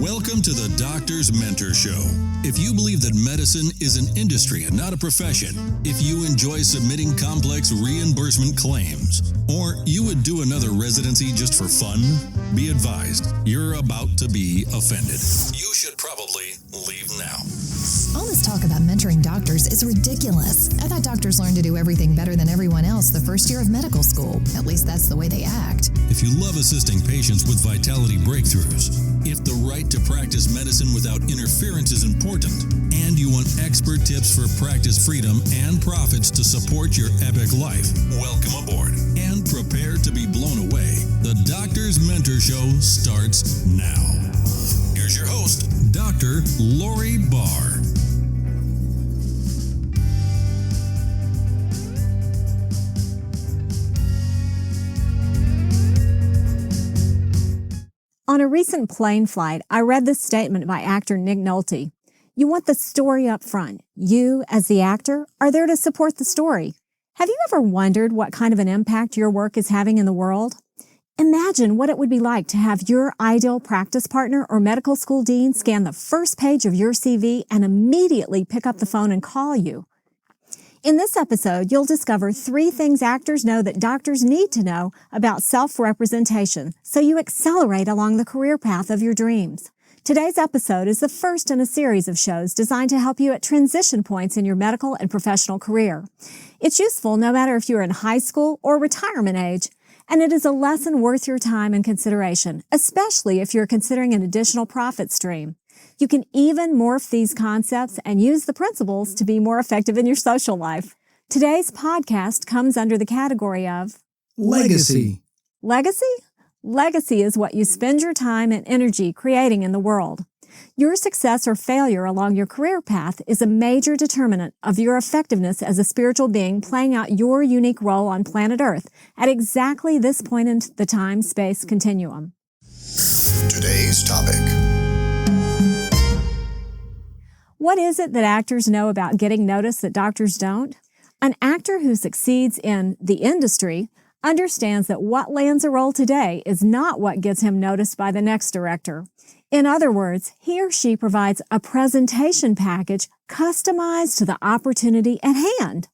Welcome to the Doctor's Mentor Show. If you believe that medicine is an industry and not a profession, if you enjoy submitting complex reimbursement claims, or you would do another residency just for fun, be advised, you're about to be offended. You should probably leave now. All this talk about mentoring doctors is ridiculous. I thought doctors learned to do everything better than everyone else the first year of medical school. At least that's the way they act. If you love assisting patients with vitality breakthroughs, if the right to practice medicine without interference is important, and you want expert tips for practice freedom and profits to support your epic life, welcome aboard and prepare to be blown away. The Doctor's Mentor Show starts now. Here's your host, Dr. Lori Barr. On a recent plane flight, I read this statement by actor Nolte. You want the story up front. You, as the actor, are there to support the story. Have you ever wondered what kind of an impact your work is having in the world? Imagine what it would be like to have your ideal practice partner or medical school dean scan the first page of your CV and immediately pick up the phone and call you. In this episode, you'll discover 3 things actors know that doctors need to know about self-representation, so you accelerate along the career path of your dreams. Today's episode is the first in a series of shows designed to help you at transition points in your medical and professional career. It's useful no matter if you're in high school or retirement age, and it is a lesson worth your time and consideration, especially if you're considering an additional profit stream. You can even morph these concepts and use the principles to be more effective in your social life. Today's podcast comes under the category of Legacy. Legacy? Legacy is what you spend your time and energy creating in the world. Your success or failure along your career path is a major determinant of your effectiveness as a spiritual being playing out your unique role on planet Earth at exactly this point in the time-space continuum. Today's topic. What is it that actors know about getting noticed that doctors don't? An actor who succeeds in the industry understands that what lands a role today is not what gets him noticed by the next director. In other words, he or she provides a presentation package customized to the opportunity at hand.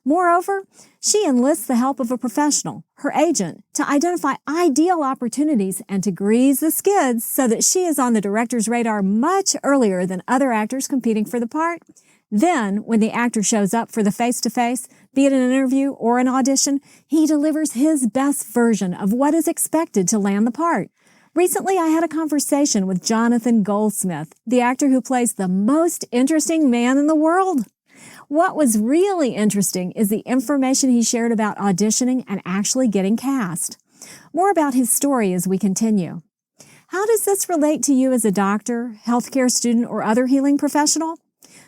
Moreover, she enlists the help of a professional, her agent, to identify ideal opportunities and to grease the skids so that she is on the director's radar much earlier than other actors competing for the part. Then, when the actor shows up for the face-to-face, be it an interview or an audition, he delivers his best version of what is expected to land the part. Recently, I had a conversation with Jonathan Goldsmith, the actor who plays the most interesting man in the world. What was really interesting is the information he shared about auditioning and actually getting cast. More about his story as we continue. How does this relate to you as a doctor, healthcare student, or other healing professional?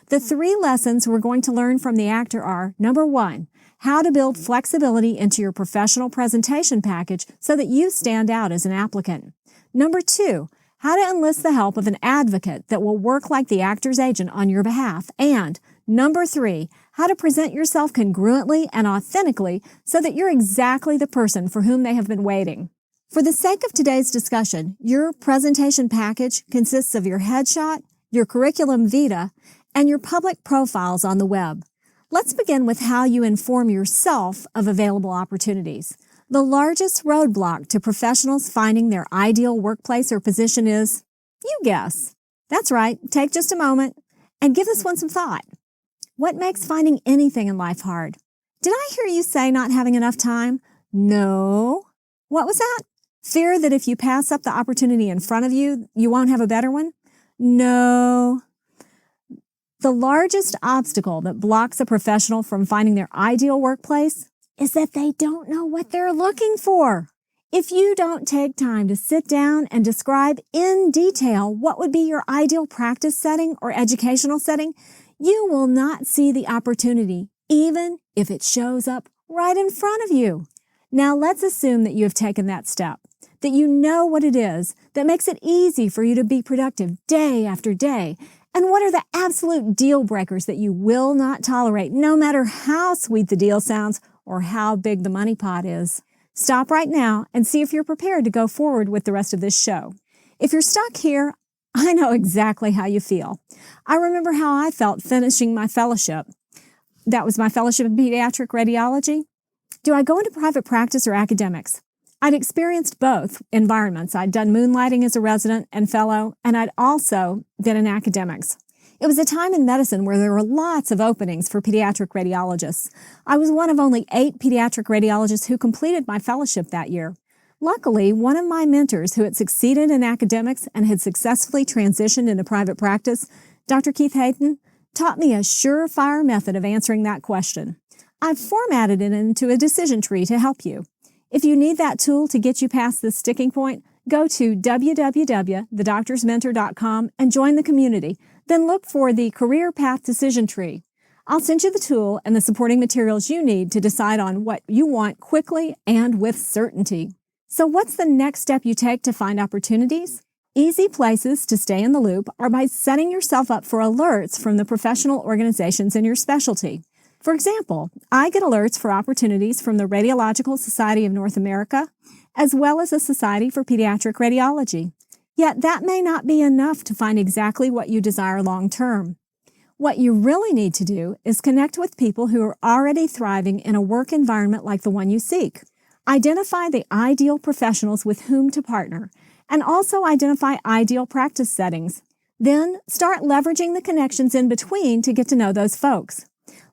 The 3 lessons we're going to learn from the actor are, number 1, how to build flexibility into your professional presentation package so that you stand out as an applicant. Number 2, how to enlist the help of an advocate that will work like the actor's agent on your behalf. And number 3, how to present yourself congruently and authentically so that you're exactly the person for whom they have been waiting. For the sake of today's discussion, your presentation package consists of your headshot, your curriculum vitae, and your public profiles on the web. Let's begin with how you inform yourself of available opportunities. The largest roadblock to professionals finding their ideal workplace or position is, you guess. That's right, take just a moment and give this one some thought. What makes finding anything in life hard? Did I hear you say not having enough time? No. What was that? Fear that if you pass up the opportunity in front of you, you won't have a better one? No. The largest obstacle that blocks a professional from finding their ideal workplace is that they don't know what they're looking for. If you don't take time to sit down and describe in detail what would be your ideal practice setting or educational setting, you will not see the opportunity, even if it shows up right in front of you. Now let's assume that you have taken that step, that you know what it is that makes it easy for you to be productive day after day. And what are the absolute deal breakers that you will not tolerate, no matter how sweet the deal sounds or how big the money pot is? Stop right now and see if you're prepared to go forward with the rest of this show. If you're stuck here, I know exactly how you feel. I remember how I felt finishing my fellowship. That was my fellowship in pediatric radiology. Do I go into private practice or academics? I'd experienced both environments. I'd done moonlighting as a resident and fellow, and I'd also been in academics. It was a time in medicine where there were lots of openings for pediatric radiologists. I was one of only 8 pediatric radiologists who completed my fellowship that year. Luckily, one of my mentors who had succeeded in academics and had successfully transitioned into private practice, Dr. Keith Hayden, taught me a surefire method of answering that question. I've formatted it into a decision tree to help you. If you need that tool to get you past this sticking point, go to www.thedoctorsmentor.com and join the community. Then look for the Career Path Decision Tree. I'll send you the tool and the supporting materials you need to decide on what you want quickly and with certainty. So what's the next step you take to find opportunities? Easy places to stay in the loop are by setting yourself up for alerts from the professional organizations in your specialty. For example, I get alerts for opportunities from the Radiological Society of North America, as well as the Society for Pediatric Radiology. Yet that may not be enough to find exactly what you desire long term. What you really need to do is connect with people who are already thriving in a work environment like the one you seek. Identify the ideal professionals with whom to partner, and also identify ideal practice settings. Then start leveraging the connections in between to get to know those folks.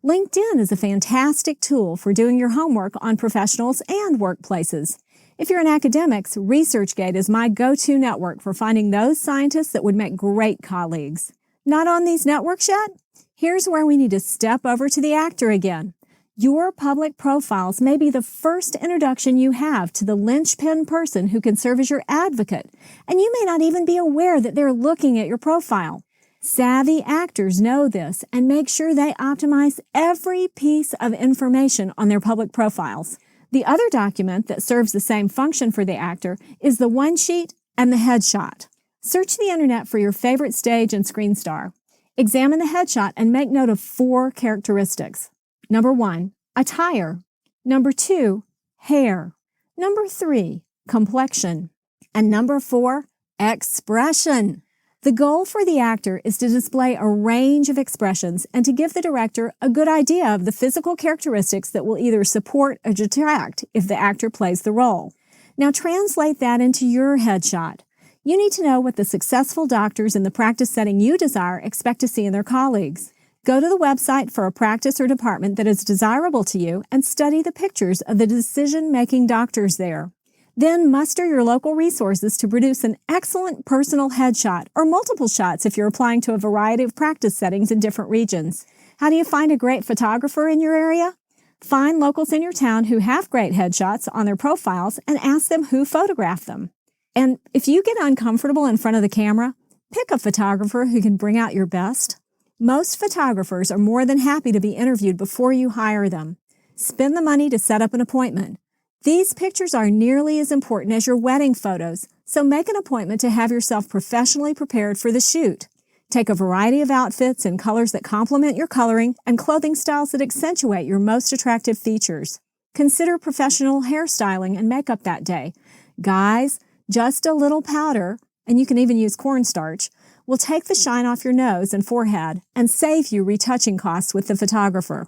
LinkedIn is a fantastic tool for doing your homework on professionals and workplaces. If you're in academics, ResearchGate is my go-to network for finding those scientists that would make great colleagues. Not on these networks yet? Here's where we need to step over to the actor again. Your public profiles may be the first introduction you have to the linchpin person who can serve as your advocate, and you may not even be aware that they're looking at your profile. Savvy actors know this and make sure they optimize every piece of information on their public profiles. The other document that serves the same function for the actor is the one sheet and the headshot. Search the internet for your favorite stage and screen star. Examine the headshot and make note of 4 characteristics. Number 1, attire. Number 2, hair. Number 3, complexion. And number 4, expression. The goal for the actor is to display a range of expressions and to give the director a good idea of the physical characteristics that will either support or detract if the actor plays the role. Now translate that into your headshot. You need to know what the successful doctors in the practice setting you desire expect to see in their colleagues. Go to the website for a practice or department that is desirable to you and study the pictures of the decision-making doctors there. Then muster your local resources to produce an excellent personal headshot or multiple shots if you're applying to a variety of practice settings in different regions. How do you find a great photographer in your area? Find locals in your town who have great headshots on their profiles and ask them who photographed them. And if you get uncomfortable in front of the camera, pick a photographer who can bring out your best. Most photographers are more than happy to be interviewed before you hire them. Spend the money to set up an appointment. These pictures are nearly as important as your wedding photos, so make an appointment to have yourself professionally prepared for the shoot. Take a variety of outfits in colors that complement your coloring and clothing styles that accentuate your most attractive features. Consider professional hairstyling and makeup that day. Guys, just a little powder, and you can even use cornstarch, will take the shine off your nose and forehead and save you retouching costs with the photographer.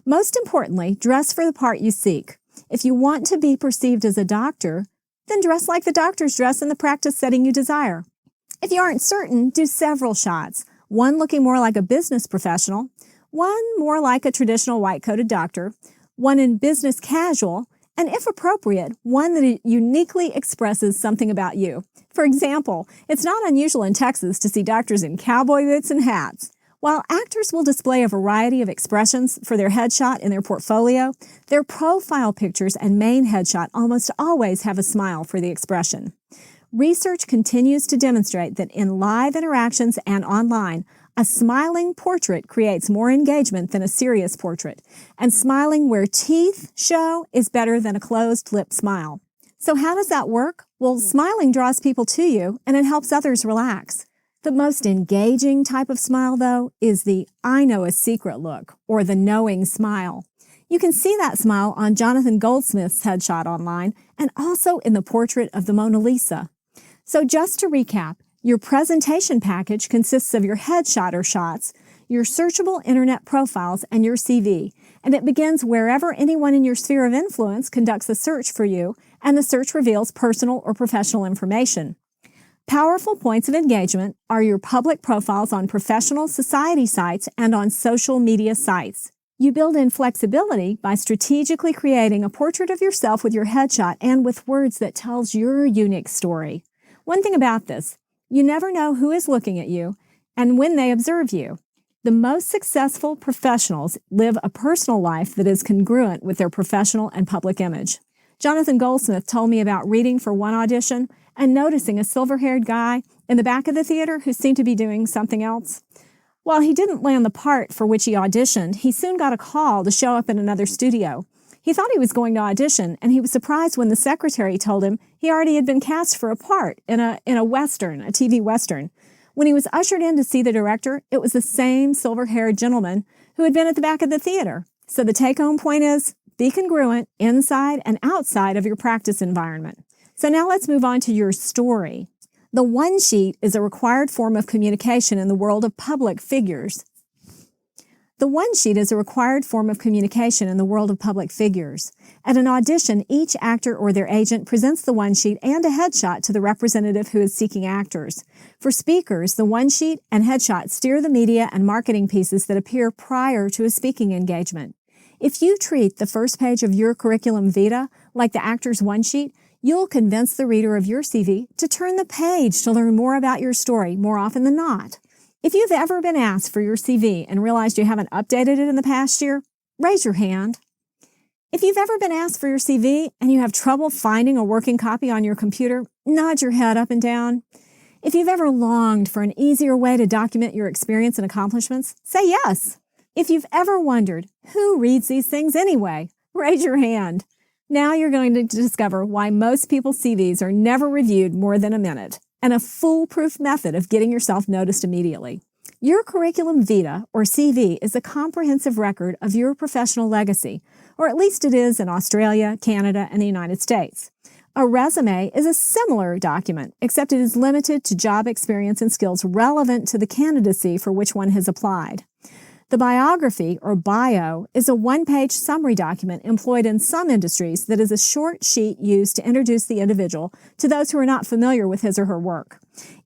Most importantly, dress for the part you seek. If you want to be perceived as a doctor, then dress like the doctors dress in the practice setting you desire. If you aren't certain, do several shots, one looking more like a business professional, one more like a traditional white-coated doctor, one in business casual, and if appropriate, one that uniquely expresses something about you. For example, it's not unusual in Texas to see doctors in cowboy boots and hats. While actors will display a variety of expressions for their headshot in their portfolio, their profile pictures and main headshot almost always have a smile for the expression. Research continues to demonstrate that in live interactions and online, a smiling portrait creates more engagement than a serious portrait, and smiling where teeth show is better than a closed-lip smile. So how does that work? Well, smiling draws people to you, and it helps others relax. The most engaging type of smile, though, is the I know a secret look, or the knowing smile. You can see that smile on Jonathan Goldsmith's headshot online and also in the portrait of the Mona Lisa. So just to recap, your presentation package consists of your headshot or shots, your searchable internet profiles, and your CV, and it begins wherever anyone in your sphere of influence conducts a search for you, and the search reveals personal or professional information. Powerful points of engagement are your public profiles on professional society sites and on social media sites. You build in flexibility by strategically creating a portrait of yourself with your headshot and with words that tells your unique story. One thing about this, you never know who is looking at you and when they observe you. The most successful professionals live a personal life that is congruent with their professional and public image. Jonathan Goldsmith told me about reading for one audition and noticing a silver-haired guy in the back of the theater who seemed to be doing something else. While he didn't land the part for which he auditioned, he soon got a call to show up in another studio. He thought he was going to audition, and he was surprised when the secretary told him he already had been cast for a part in a Western, a TV Western. When he was ushered in to see the director, it was the same silver-haired gentleman who had been at the back of the theater. So the take-home point is, be congruent inside and outside of your practice environment. So now let's move on to your story. The one sheet is a required form of communication in the world of public figures. The one sheet is a required form of communication in the world of public figures. At an audition, each actor or their agent presents the one sheet and a headshot to the representative who is seeking actors. For speakers, the one sheet and headshot steer the media and marketing pieces that appear prior to a speaking engagement. If you treat the first page of your curriculum vitae like the actor's one sheet, you'll convince the reader of your CV to turn the page to learn more about your story more often than not. If you've ever been asked for your CV and realized you haven't updated it in the past year, raise your hand. If you've ever been asked for your CV and you have trouble finding a working copy on your computer, nod your head up and down. If you've ever longed for an easier way to document your experience and accomplishments, say yes. If you've ever wondered, who reads these things anyway, raise your hand. Now you're going to discover why most people's CVs are never reviewed more than a minute, and a foolproof method of getting yourself noticed immediately. Your curriculum vitae, or CV, is a comprehensive record of your professional legacy, or at least it is in Australia, Canada, and the United States. A resume is a similar document, except it is limited to job experience and skills relevant to the candidacy for which one has applied. The biography, or bio, is a one-page summary document employed in some industries that is a short sheet used to introduce the individual to those who are not familiar with his or her work.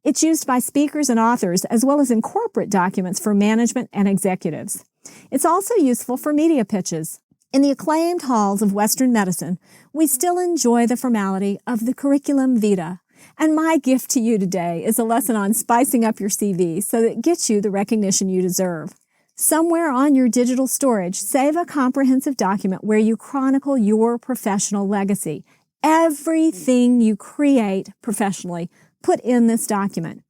It's used by speakers and authors as well as in corporate documents for management and executives. It's also useful for media pitches. In the acclaimed halls of Western medicine, we still enjoy the formality of the curriculum vitae. And my gift to you today is a lesson on spicing up your CV so that it gets you the recognition you deserve. Somewhere on your digital storage, save a comprehensive document where you chronicle your professional legacy. Everything you create professionally, put in this document.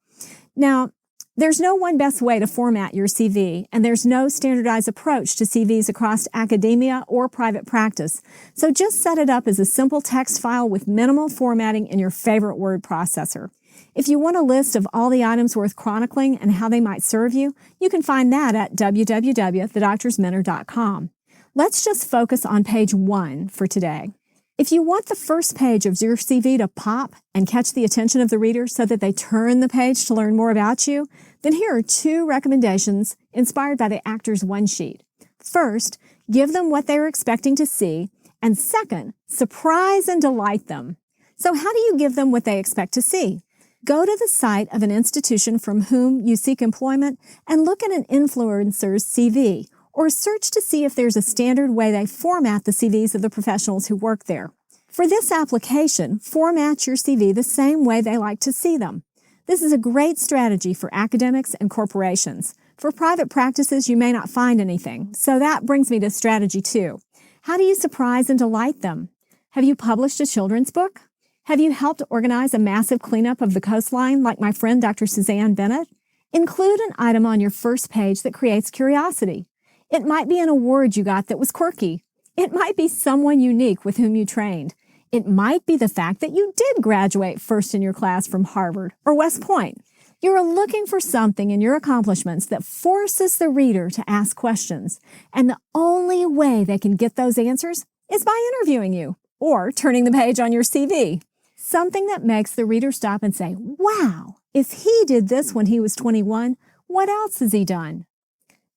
Now, there's no one best way to format your CV, and there's no standardized approach to CVs across academia or private practice. So just set it up as a simple text file with minimal formatting in your favorite word processor. If you want a list of all the items worth chronicling and how they might serve you, you can find that at www.thedoctorsmentor.com. Let's just focus on page 1 for today. If you want the first page of your CV to pop and catch the attention of the reader so that they turn the page to learn more about you, then here are 2 recommendations inspired by the actor's one sheet. First, give them what they are expecting to see, and second, surprise and delight them. So how do you give them what they expect to see? Go to the site of an institution from whom you seek employment and look at an influencer's CV, or search to see if there's a standard way they format the CVs of the professionals who work there. For this application, format your CV the same way they like to see them. This is a great strategy for academics and corporations. For private practices, you may not find anything, so that brings me to strategy 2. How do you surprise and delight them? Have you published a children's book? Have you helped organize a massive cleanup of the coastline like my friend Dr. Suzanne Bennett? Include an item on your first page that creates curiosity. It might be an award you got that was quirky. It might be someone unique with whom you trained. It might be the fact that you did graduate first in your class from Harvard or West Point. You're looking for something in your accomplishments that forces the reader to ask questions, and the only way they can get those answers is by interviewing you or turning the page on your CV. Something that makes the reader stop and say, wow, if he did this when he was 21, what else has he done?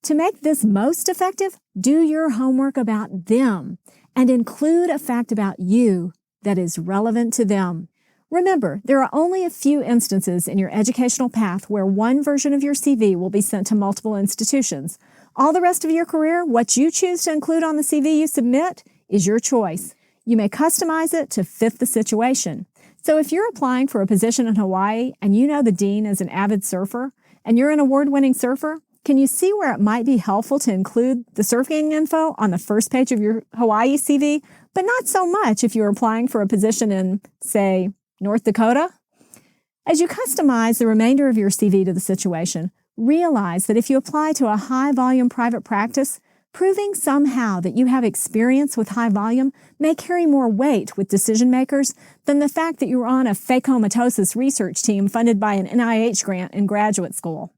To make this most effective, do your homework about them and include a fact about you that is relevant to them. Remember, there are only a few instances in your educational path where one version of your CV will be sent to multiple institutions. All the rest of your career, what you choose to include on the CV you submit is your choice. You may customize it to fit the situation. So if you're applying for a position in Hawaii and you know the dean is an avid surfer and you're an award-winning surfer, can you see where it might be helpful to include the surfing info on the first page of your Hawaii CV, but not so much if you're applying for a position in, say, North Dakota? As you customize the remainder of your CV to the situation, realize that if you apply to a high-volume private practice, proving somehow that you have experience with high volume may carry more weight with decision makers than the fact that you're on a phacomatoses research team funded by an NIH grant in graduate school.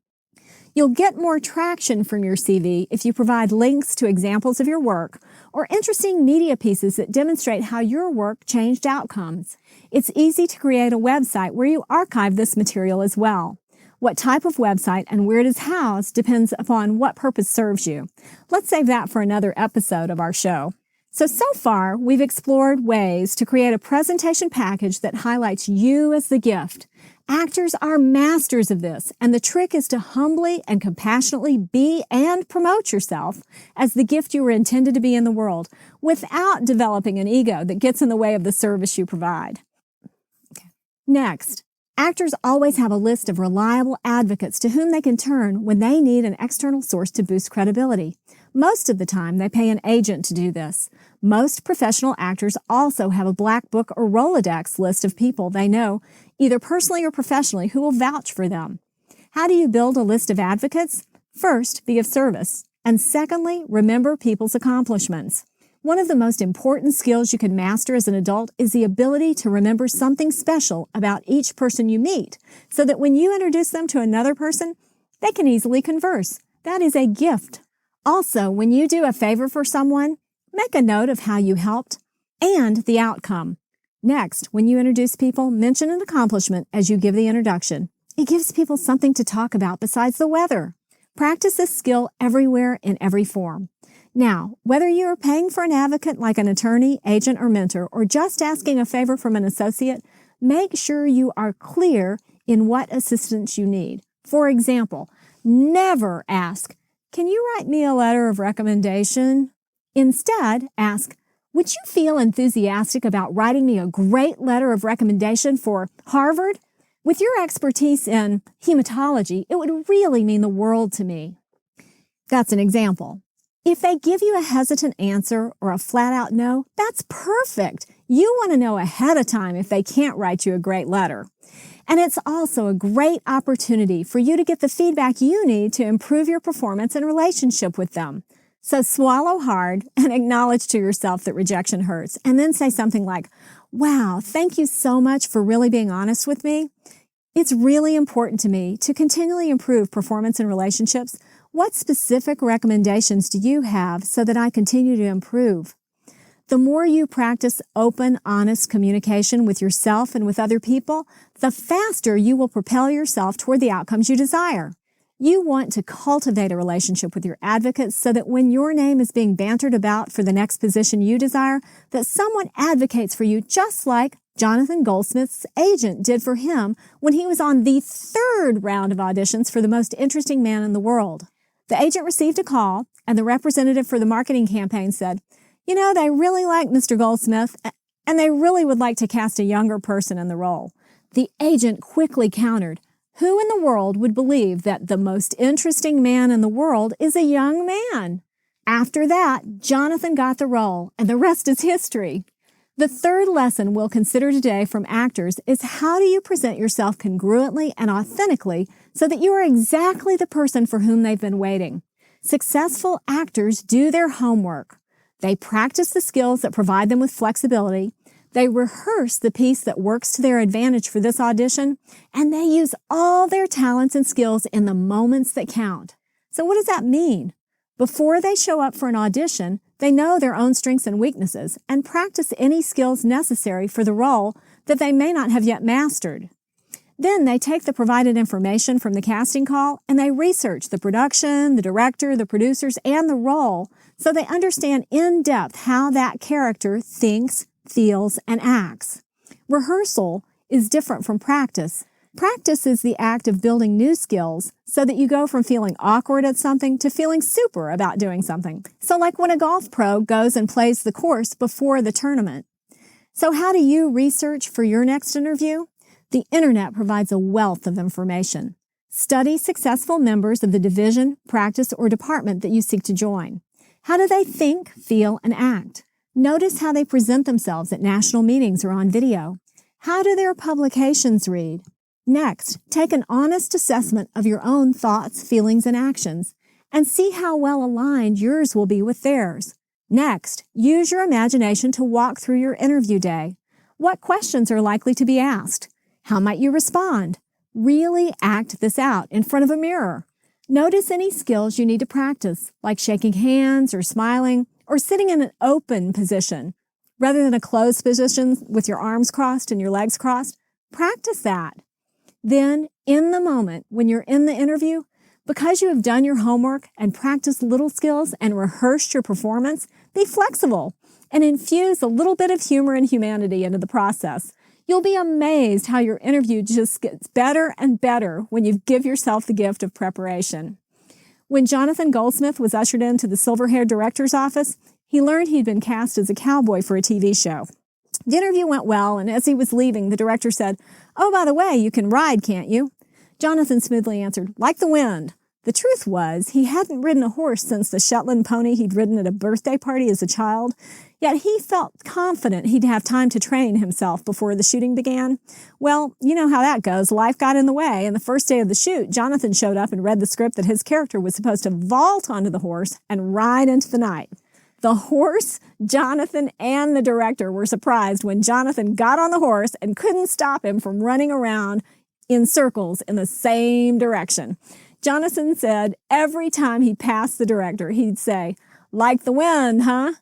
You'll get more traction from your CV if you provide links to examples of your work or interesting media pieces that demonstrate how your work changed outcomes. It's easy to create a website where you archive this material as well. What type of website and where it is housed depends upon what purpose serves you. Let's save that for another episode of our show. So far, we've explored ways to create a presentation package that highlights you as the gift. Actors are masters of this, and the trick is to humbly and compassionately be and promote yourself as the gift you were intended to be in the world without developing an ego that gets in the way of the service you provide. Next, actors always have a list of reliable advocates to whom they can turn when they need an external source to boost credibility. Most of the time, they pay an agent to do this. Most professional actors also have a black book or Rolodex list of people they know, either personally or professionally, who will vouch for them. How do you build a list of advocates? First, be of service. And secondly, remember people's accomplishments. One of the most important skills you can master as an adult is the ability to remember something special about each person you meet, so that when you introduce them to another person, they can easily converse. That is a gift. Also, when you do a favor for someone, make a note of how you helped and the outcome. Next, when you introduce people, mention an accomplishment as you give the introduction. It gives people something to talk about besides the weather. Practice this skill everywhere in every form. Now, whether you are paying for an advocate like an attorney, agent, or mentor, or just asking a favor from an associate, make sure you are clear in what assistance you need. For example, never ask, "Can you write me a letter of recommendation?" Instead, ask, "Would you feel enthusiastic about writing me a great letter of recommendation for Harvard? With your expertise in hematology, it would really mean the world to me." That's an example. If they give you a hesitant answer or a flat-out no, that's perfect. You want to know ahead of time if they can't write you a great letter. And it's also a great opportunity for you to get the feedback you need to improve your performance and relationship with them. So swallow hard and acknowledge to yourself that rejection hurts, and then say something like, "Wow, thank you so much for really being honest with me. It's really important to me to continually improve performance in relationships. What specific recommendations do you have so that I continue to improve?" The more you practice open, honest communication with yourself and with other people, the faster you will propel yourself toward the outcomes you desire. You want to cultivate a relationship with your advocates so that when your name is being bantered about for the next position you desire, that someone advocates for you just like Jonathan Goldsmith's agent did for him when he was on the 3rd round of auditions for the most interesting man in the world. The agent received a call, and the representative for the marketing campaign said, "You know, they really like Mr. Goldsmith, and they really would like to cast a younger person in the role." The agent quickly countered, "Who in the world would believe that the most interesting man in the world is a young man?" After that, Jonathan got the role, and the rest is history. The third lesson we'll consider today from actors is how do you present yourself congruently and authentically so that you are exactly the person for whom they've been waiting. Successful actors do their homework. They practice the skills that provide them with flexibility. They rehearse the piece that works to their advantage for this audition, and they use all their talents and skills in the moments that count. So what does that mean? Before they show up for an audition, they know their own strengths and weaknesses and practice any skills necessary for the role that they may not have yet mastered. Then they take the provided information from the casting call and they research the production, the director, the producers, and the role so they understand in depth how that character thinks, feels, and acts. Rehearsal is different from practice. Practice is the act of building new skills so that you go from feeling awkward at something to feeling super about doing something. So like when a golf pro goes and plays the course before the tournament. So how do you research for your next interview? The internet provides a wealth of information. Study successful members of the division, practice, or department that you seek to join. How do they think, feel, and act? Notice how they present themselves at national meetings or on video. How do their publications read? Next, take an honest assessment of your own thoughts, feelings, and actions, and see how well aligned yours will be with theirs. Next, use your imagination to walk through your interview day. What questions are likely to be asked? How might you respond? Really act this out in front of a mirror. Notice any skills you need to practice, like shaking hands or smiling or sitting in an open position rather than a closed position with your arms crossed and your legs crossed. Practice that. Then, in the moment, when you're in the interview, because you have done your homework and practiced little skills and rehearsed your performance, be flexible and infuse a little bit of humor and humanity into the process. You'll be amazed how your interview just gets better and better when you give yourself the gift of preparation. When Jonathan Goldsmith was ushered into the silver-haired director's office, he learned he'd been cast as a cowboy for a TV show. The interview went well, and as he was leaving, the director said, "Oh, by the way, you can ride, can't you?" Jonathan smoothly answered, "Like the wind." The truth was, he hadn't ridden a horse since the Shetland pony he'd ridden at a birthday party as a child, yet he felt confident he'd have time to train himself before the shooting began. Well, you know how that goes. Life got in the way, and the first day of the shoot, Jonathan showed up and read the script that his character was supposed to vault onto the horse and ride into the night. The horse, Jonathan, and the director were surprised when Jonathan got on the horse and couldn't stop him from running around in circles in the same direction. Jonathan said every time he passed the director, he'd say, "Like the wind, huh?"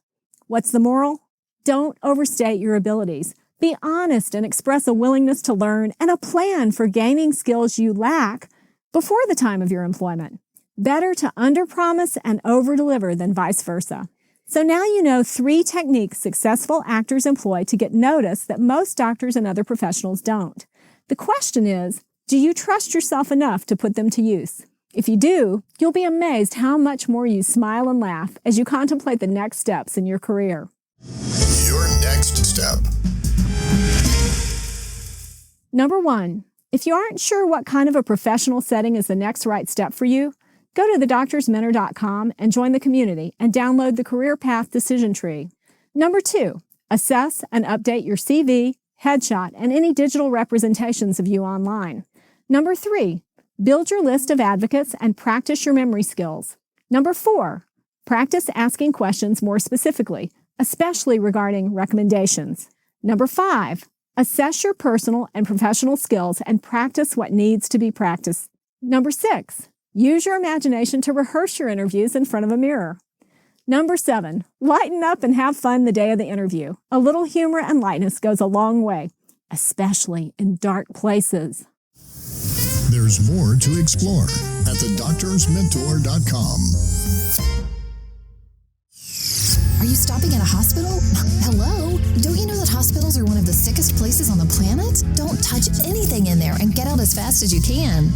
What's the moral? Don't overstate your abilities. Be honest and express a willingness to learn and a plan for gaining skills you lack before the time of your employment. Better to underpromise and overdeliver than vice versa. So now you know 3 techniques successful actors employ to get noticed that most doctors and other professionals don't. The question is, do you trust yourself enough to put them to use? If you do, you'll be amazed how much more you smile and laugh as you contemplate the next steps in your career. Your next step. Number 1, if you aren't sure what kind of a professional setting is the next right step for you, go to thedoctorsmentor.com and join the community and download the Career Path Decision Tree. Number 2, assess and update your CV, headshot, and any digital representations of you online. Number 3, build your list of advocates and practice your memory skills. Number 4, practice asking questions more specifically, especially regarding recommendations. Number 5, assess your personal and professional skills and practice what needs to be practiced. Number 6, use your imagination to rehearse your interviews in front of a mirror. Number 7, lighten up and have fun the day of the interview. A little humor and lightness goes a long way, especially in dark places. There's more to explore at thedoctorsmentor.com. Are you stopping at a hospital? Hello? Don't you know that hospitals are one of the sickest places on the planet? Don't touch anything in there and get out as fast as you can.